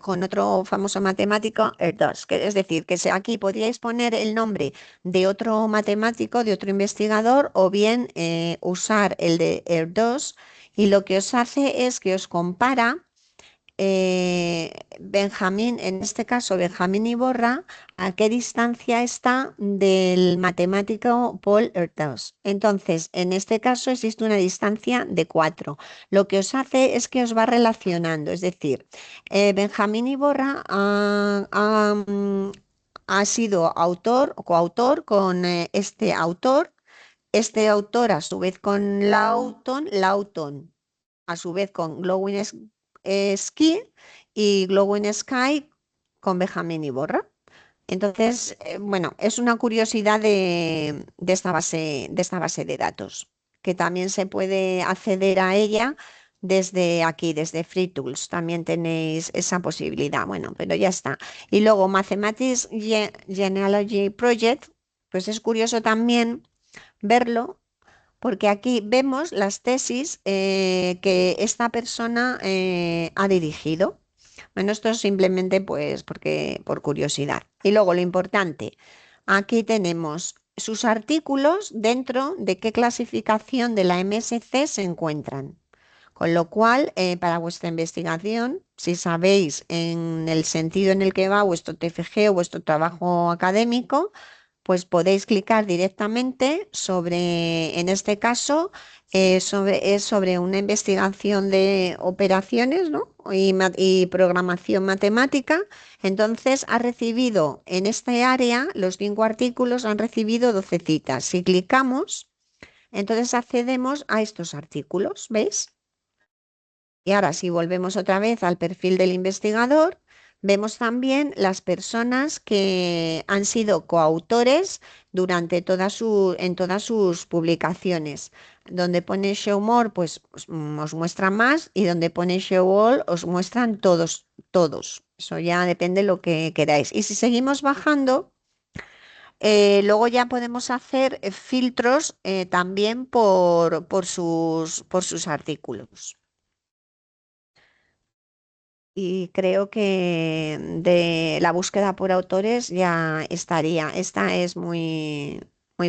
con otro famoso matemático, ERDOS, que es decir, aquí podríais poner el nombre de otro matemático, de otro investigador, o bien usar el de ERDOS, y lo que os hace es que os compara Benjamín, en este caso Benjamín Iborra, a qué distancia está del matemático Paul Erdos. Entonces, en este caso existe una distancia de 4. Lo que os hace es que os va relacionando, es decir, Benjamín Iborra ha sido autor o coautor con este autor a su vez con Lawton a su vez con Ski y Glowing Sky con Benjamin Iborra. Entonces, bueno, es una curiosidad de esta base de datos, que también se puede acceder a ella desde aquí, desde FreeTools. También tenéis esa posibilidad. Bueno, pero ya está. Y luego Mathematics Genealogy Project, pues es curioso también verlo porque aquí vemos las tesis que esta persona ha dirigido. Bueno, esto es simplemente pues porque por curiosidad. Y luego lo importante, aquí tenemos sus artículos dentro de qué clasificación de la MSC se encuentran. Con lo cual, para vuestra investigación, si sabéis en el sentido en el que va vuestro TFG o vuestro trabajo académico, pues podéis clicar directamente sobre, en este caso, es sobre una investigación de operaciones, ¿no? y programación matemática. Entonces, ha recibido en este área, los 5 artículos han recibido 12 citas. Si clicamos, entonces accedemos a estos artículos, ¿veis? Y ahora, si volvemos otra vez al perfil del investigador, Vemos también las personas que han sido coautores durante en todas sus publicaciones. Donde pone Show More, pues os muestra más, y donde pone Show All os muestran todos, todos. Eso ya depende de lo que queráis. Y si seguimos bajando, luego ya podemos hacer filtros también por sus artículos. Y creo que de la búsqueda por autores ya estaría. Esta es muy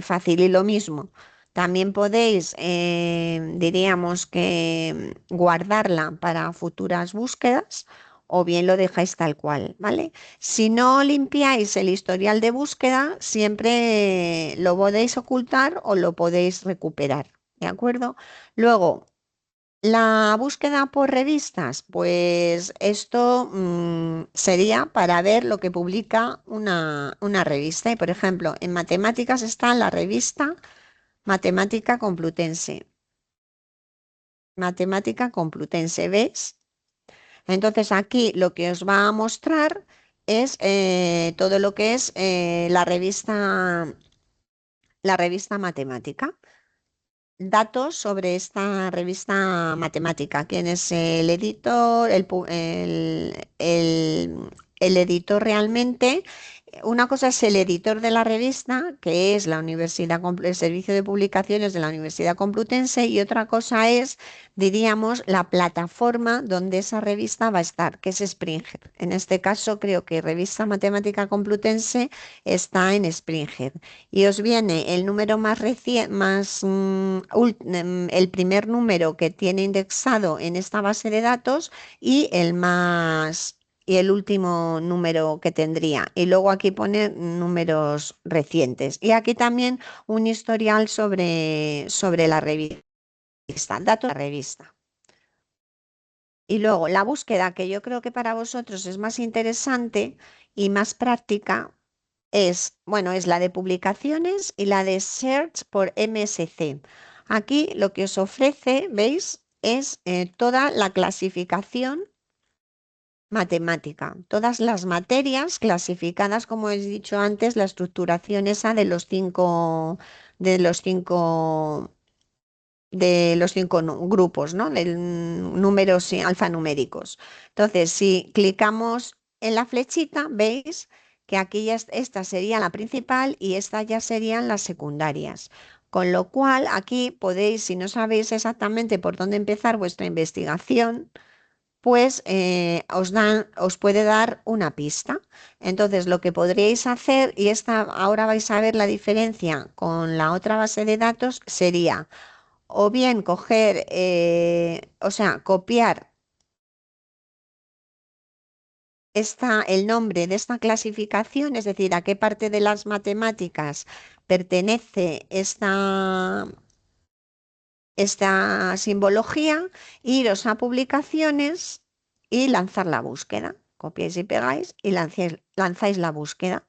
fácil. Y lo mismo, también podéis, diríamos que guardarla para futuras búsquedas, o bien lo dejáis tal cual, ¿vale? Si no limpiáis el historial de búsqueda, siempre lo podéis ocultar o lo podéis recuperar, ¿de acuerdo? Luego, la búsqueda por revistas, pues esto sería para ver lo que publica una revista. Y por ejemplo, en matemáticas está la revista Matemática Complutense. Matemática Complutense, ¿ves? Entonces aquí lo que os va a mostrar es todo lo que es la revista matemática. Datos sobre esta revista matemática, quién es el editor, el editor realmente. Una cosa es el editor de la revista, que es la el Servicio de Publicaciones de la Universidad Complutense, y otra cosa es, diríamos, la plataforma donde esa revista va a estar, que es Springer. En este caso, creo que Revista Matemática Complutense está en Springer. Y os viene el número más reciente, el primer número que tiene indexado en esta base de datos, y y el último número que tendría. Y luego aquí pone números recientes. Y aquí también un historial sobre la revista, datos de la revista. Y luego la búsqueda, que yo creo que para vosotros es más interesante y más práctica, bueno, es la de publicaciones y la de Search por MSC. Aquí lo que os ofrece, ¿veis? Es toda la clasificación matemática, todas las materias clasificadas, como he dicho antes, la estructuración esa de los cinco, grupos, ¿no? Números alfanuméricos. Entonces, si clicamos en la flechita, veis que aquí ya esta sería la principal y estas ya serían las secundarias. Con lo cual, aquí podéis, si no sabéis exactamente por dónde empezar vuestra investigación, pues os puede dar una pista. Entonces, lo que podríais hacer, y ahora vais a ver la diferencia con la otra base de datos, sería o bien coger, o sea, copiar el nombre de esta clasificación, es decir, a qué parte de las matemáticas pertenece esta simbología, iros a publicaciones y lanzar la búsqueda. Copiáis y pegáis y lanzáis la búsqueda,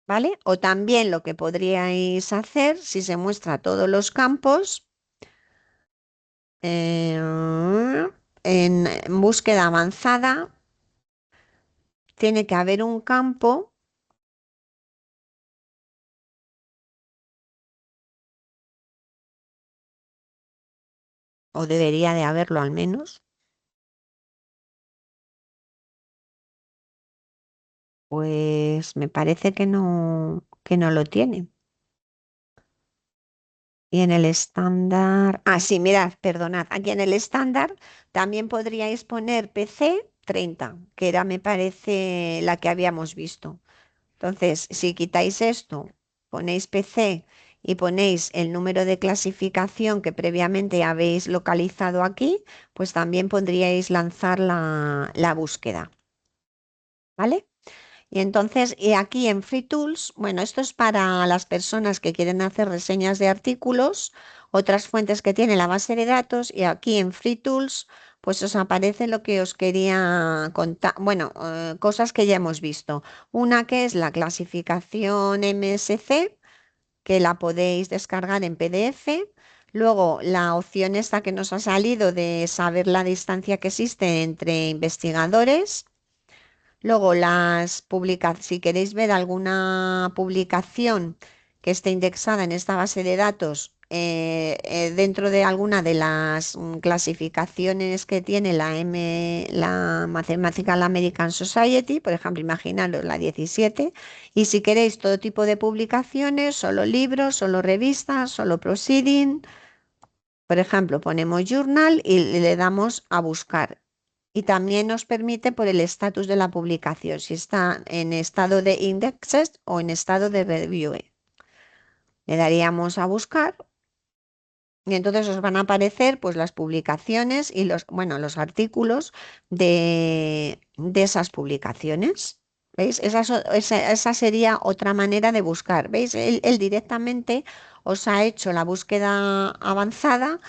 ¿vale? O también lo que podríais hacer, si se muestra todos los campos, en búsqueda avanzada, tiene que haber un campo, o debería de haberlo al menos, pues me parece que no lo tiene. Y en el estándar, sí, mirad, perdonad, aquí en el estándar también podríais poner PC 30, que era, me parece, la que habíamos visto. Entonces, si quitáis esto, ponéis PC y ponéis el número de clasificación que previamente habéis localizado aquí, pues también podríais lanzar la búsqueda, ¿vale? Y entonces, y aquí en Free Tools, bueno, esto es para las personas que quieren hacer reseñas de artículos, otras fuentes que tiene la base de datos, y aquí en Free Tools, pues os aparece lo que os quería contar, bueno, cosas que ya hemos visto. Una que es la clasificación MSC, que la podéis descargar en PDF. Luego, la opción esta que nos ha salido de saber la distancia que existe entre investigadores. Luego, si queréis ver alguna publicación que esté indexada en esta base de datos dentro de alguna de las clasificaciones que tiene la Mathematical American Society, por ejemplo, imaginaros la 17, y si queréis todo tipo de publicaciones, solo libros, solo revistas, solo proceeding, por ejemplo, ponemos journal y le damos a buscar. Y también nos permite por el estatus de la publicación, si está en estado de indexed o en estado de review. Le daríamos a buscar y entonces os van a aparecer pues las publicaciones y bueno, los artículos de esas publicaciones. ¿Veis? Esa sería otra manera de buscar. ¿Veis? Él directamente os ha hecho la búsqueda avanzada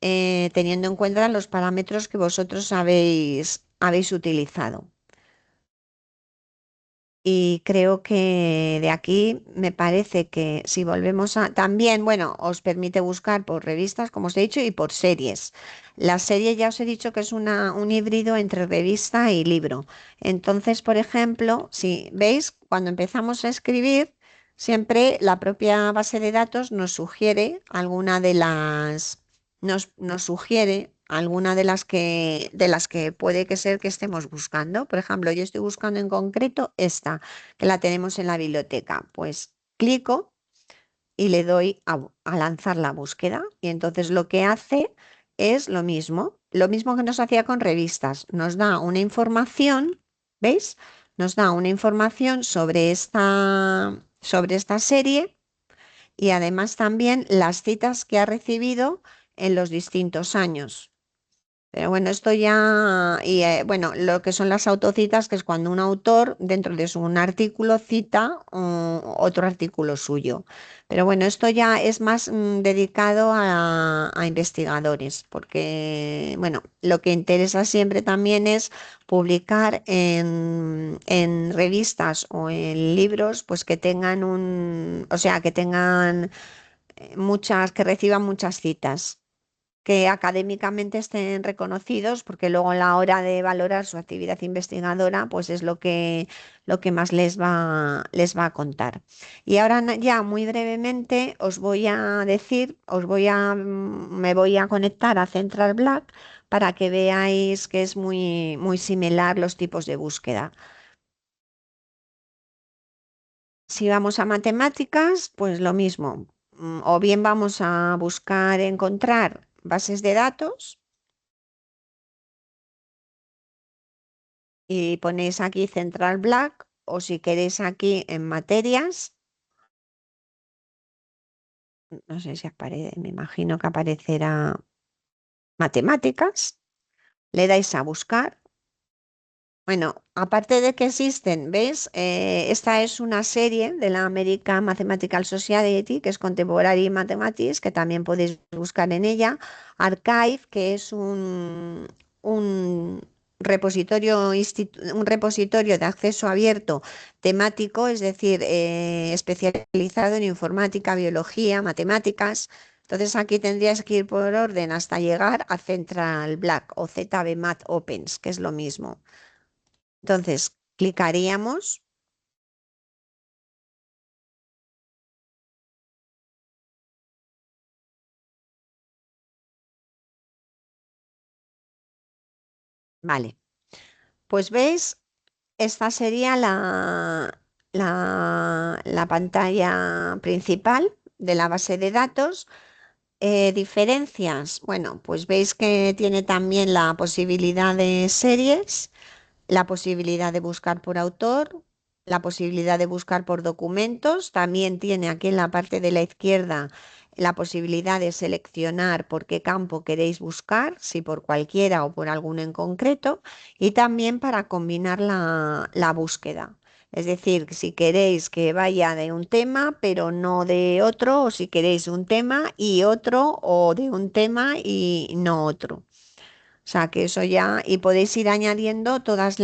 teniendo en cuenta los parámetros que vosotros habéis utilizado. Y creo que de aquí me parece que si volvemos a... También, bueno, os permite buscar por revistas, como os he dicho, y por series. La serie ya os he dicho que es un híbrido entre revista y libro. Entonces, por ejemplo, si veis, cuando empezamos a escribir, siempre la propia base de datos nos sugiere alguna de las... nos sugiere alguna de las que puede que ser que estemos buscando. Por ejemplo, yo estoy buscando en concreto esta, que la tenemos en la biblioteca. Pues clico y le doy a lanzar la búsqueda y entonces lo que hace es lo mismo que nos hacía con revistas. Nos da una información, ¿veis? Nos da una información sobre esta serie y además también las citas que ha recibido en los distintos años. Pero bueno, esto ya, y bueno, lo que son las autocitas, que es cuando un autor dentro de un artículo cita otro artículo suyo. Pero bueno, esto ya es más dedicado a investigadores, porque bueno, lo que interesa siempre también es publicar en revistas o en libros, pues que tengan o sea, que tengan que reciban muchas citas que académicamente estén reconocidos, porque luego a la hora de valorar su actividad investigadora, pues es lo que más les va a contar. Y ahora ya muy brevemente os voy a decir, me voy a conectar a Central Black para que veáis que es muy, muy similar los tipos de búsqueda. Si vamos a matemáticas, pues lo mismo. O bien vamos a buscar encontrar bases de datos y ponéis aquí Central Black o si queréis aquí en materias, no sé si aparece, me imagino que aparecerá matemáticas, le dais a buscar. Bueno, aparte de que existen, ¿ves? Esta es una serie de la American Mathematical Society, que es Contemporary Mathematics, que también podéis buscar en ella. Archive, que es un repositorio de acceso abierto temático, es decir, especializado en informática, biología, matemáticas. Entonces aquí tendrías que ir por orden hasta llegar a Central Black o ZB Math Opens, que es lo mismo. Entonces, clicaríamos, vale, pues veis, esta sería la pantalla principal de la base de datos. Diferencias, bueno, pues veis que tiene también la posibilidad de series, la posibilidad de buscar por autor, la posibilidad de buscar por documentos. También tiene aquí en la parte de la izquierda la posibilidad de seleccionar por qué campo queréis buscar, si por cualquiera o por alguno en concreto, y también para combinar la búsqueda. Es decir, si queréis que vaya de un tema, pero no de otro, o si queréis un tema y otro, o de un tema y no otro. O sea, que eso ya, y podéis ir añadiendo todas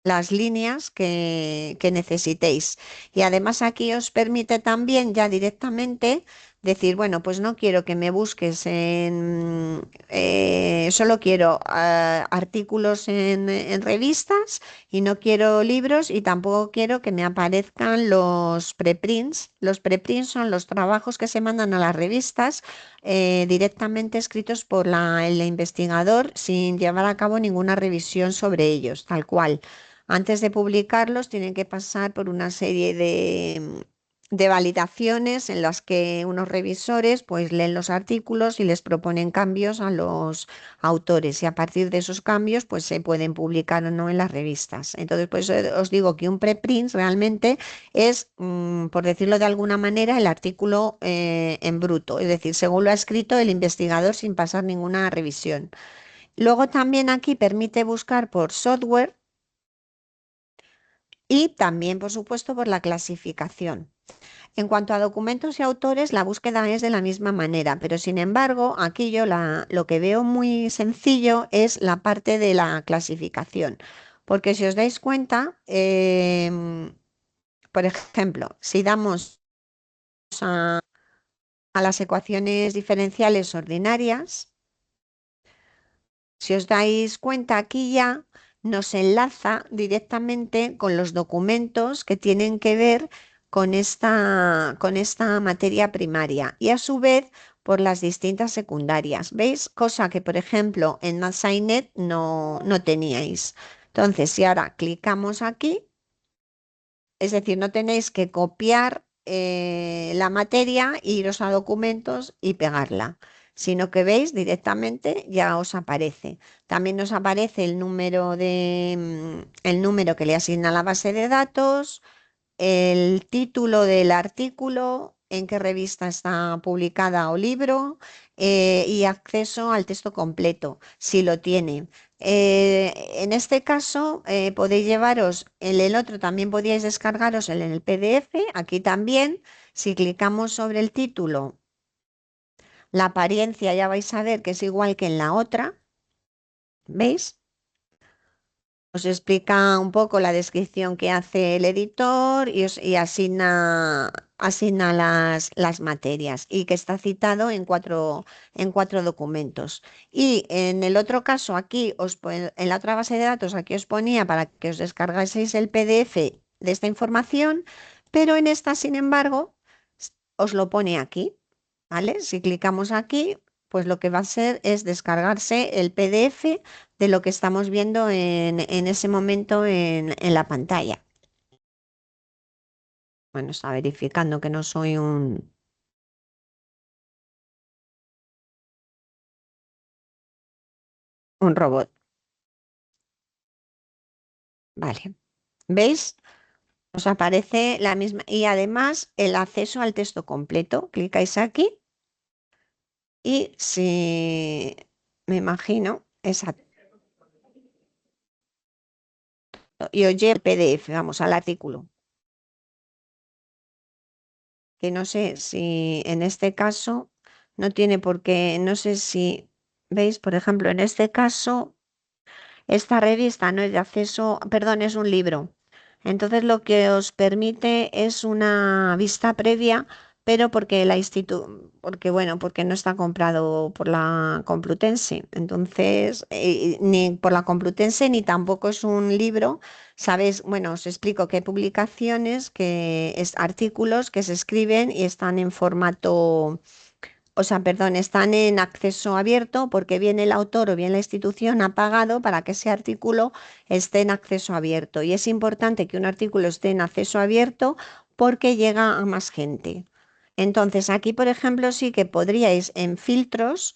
las líneas que necesitéis. Y además aquí os permite también ya directamente decir, bueno, pues no quiero que me busques solo quiero artículos en revistas y no quiero libros y tampoco quiero que me aparezcan los preprints. Los preprints son los trabajos que se mandan a las revistas directamente escritos por el investigador sin llevar a cabo ninguna revisión sobre ellos, tal cual. Antes de publicarlos tienen que pasar por una serie de validaciones en las que unos revisores pues leen los artículos y les proponen cambios a los autores y a partir de esos cambios pues se pueden publicar o no en las revistas. Entonces pues os digo que un preprint realmente es, por decirlo de alguna manera, el artículo en bruto, es decir, según lo ha escrito el investigador sin pasar ninguna revisión. Luego también aquí permite buscar por software y también, por supuesto, por la clasificación. En cuanto a documentos y autores, la búsqueda es de la misma manera, pero sin embargo, aquí yo lo que veo muy sencillo es la parte de la clasificación, porque si os dais cuenta, por ejemplo, si damos a las ecuaciones diferenciales ordinarias, si os dais cuenta aquí ya nos enlaza directamente con los documentos que tienen que ver con esta materia primaria y a su vez por las distintas secundarias. ¿Veis? Cosa que, por ejemplo, en MathSciNet no teníais. Entonces, si ahora clicamos aquí, es decir, no tenéis que copiar la materia, iros a documentos y pegarla, sino que veis directamente ya os aparece. También nos aparece el número que le asigna la base de datos, el título del artículo, en qué revista está publicada o libro, y acceso al texto completo, si lo tiene. En este caso, podéis llevaros, en el otro también podíais descargaros en el PDF, aquí también, si clicamos sobre el título, la apariencia ya vais a ver que es igual que en la otra, ¿veis? Os explica un poco la descripción que hace el editor y asigna las materias y que está citado en cuatro documentos. Y en el otro caso, en la otra base de datos, aquí os ponía para que os descargaseis el PDF de esta información, pero en esta, sin embargo, os lo pone aquí, ¿vale? Si clicamos aquí, pues lo que va a hacer es descargarse el PDF de lo que estamos viendo en ese momento en la pantalla. Bueno, está verificando que no soy un robot. Vale. ¿Veis? Os aparece la misma y además el acceso al texto completo. Clicáis aquí y si me imagino, exacto, y os lleva el PDF, vamos, al artículo. Que no sé si en este caso no tiene por qué, no sé si veis, por ejemplo, en este caso, esta revista no es de acceso, perdón, es un libro. Entonces lo que os permite es una vista previa, pero porque bueno, porque no está comprado por la Complutense. Entonces, ni por la Complutense ni tampoco es un libro. Sabes, bueno, os explico que hay publicaciones, artículos que se escriben y están en formato, o sea, perdón, están en acceso abierto porque bien el autor o bien la institución ha pagado para que ese artículo esté en acceso abierto. Y es importante que un artículo esté en acceso abierto porque llega a más gente. Entonces, aquí, por ejemplo, sí que podríais en filtros,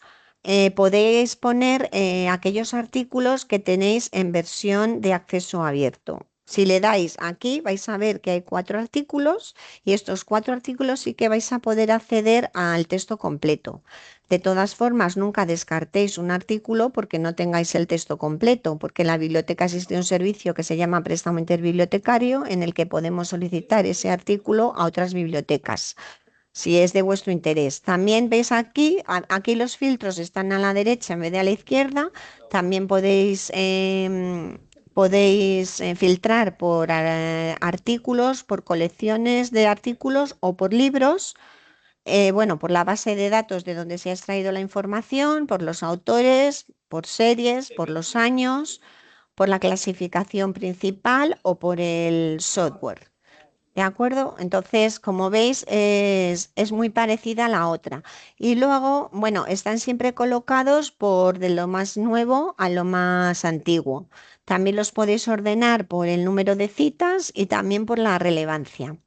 podéis poner aquellos artículos que tenéis en versión de acceso abierto. Si le dais aquí, vais a ver que hay 4 artículos y estos 4 artículos sí que vais a poder acceder al texto completo. De todas formas, nunca descartéis un artículo porque no tengáis el texto completo, porque en la biblioteca existe un servicio que se llama préstamo interbibliotecario en el que podemos solicitar ese artículo a otras bibliotecas si es de vuestro interés. También veis aquí los filtros están a la derecha en vez de a la izquierda. También podéis Podéis filtrar por artículos, por colecciones de artículos o por libros. Bueno, por la base de datos de donde se ha extraído la información, por los autores, por series, por los años, por la clasificación principal o por el software. ¿De acuerdo? Entonces, como veis, es muy parecida a la otra. Y luego, bueno, están siempre colocados por de lo más nuevo a lo más antiguo. También los podéis ordenar por el número de citas y también por la relevancia.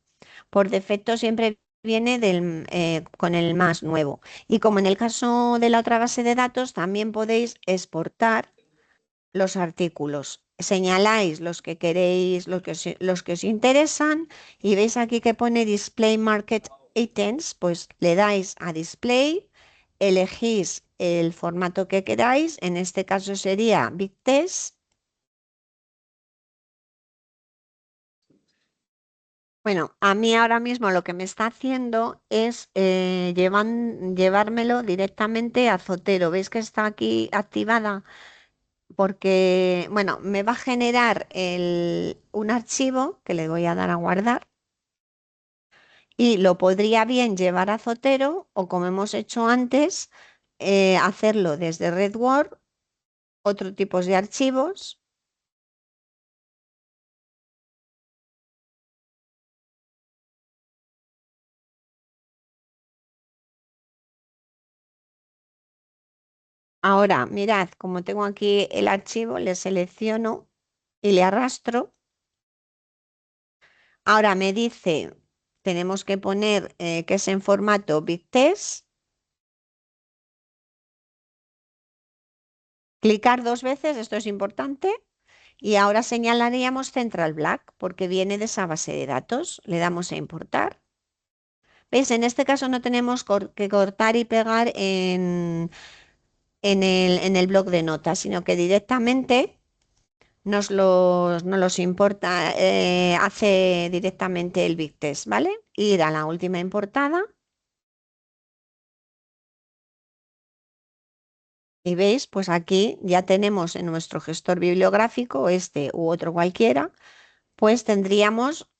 Por defecto siempre viene con el más nuevo. Y como en el caso de la otra base de datos, también podéis exportar los artículos. Señaláis los que queréis, los que os interesan y veis aquí que pone Display Market Items, pues le dais a Display, elegís el formato que queráis, en este caso sería Big Test. Bueno, a mí ahora mismo lo que me está haciendo es llevármelo directamente a Zotero. ¿Veis que está aquí activada? Porque, bueno, me va a generar un archivo que le voy a dar a guardar y lo podría bien llevar a Zotero o, como hemos hecho antes, hacerlo desde RedWord, otro tipo de archivos. Ahora, mirad, como tengo aquí el archivo, le selecciono y le arrastro. Ahora me dice, tenemos que poner que es en formato Big Test, clicar 2 veces, esto es importante, y ahora señalaríamos Central Black porque viene de esa base de datos. Le damos a importar. ¿Veis? En este caso no tenemos que cortar y pegar en el bloc de notas, sino que directamente nos los importa, hace directamente el Big Test, ¿vale? Ir a la última importada. Y veis, pues aquí ya tenemos en nuestro gestor bibliográfico, este u otro cualquiera, pues tendríamos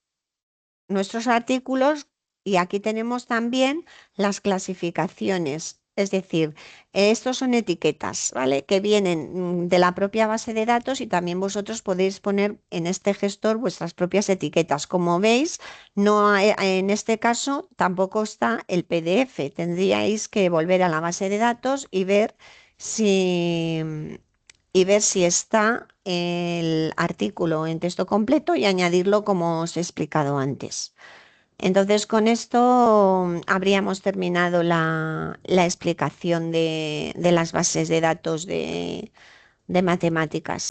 nuestros artículos y aquí tenemos también las clasificaciones. Es decir, estos son etiquetas, ¿vale? Que vienen de la propia base de datos y también vosotros podéis poner en este gestor vuestras propias etiquetas. Como veis, no en este caso tampoco está el PDF. Tendríais que volver a la base de datos si, y ver si está el artículo en texto completo y añadirlo como os he explicado antes. Entonces, con esto habríamos terminado la explicación de las bases de datos de matemáticas.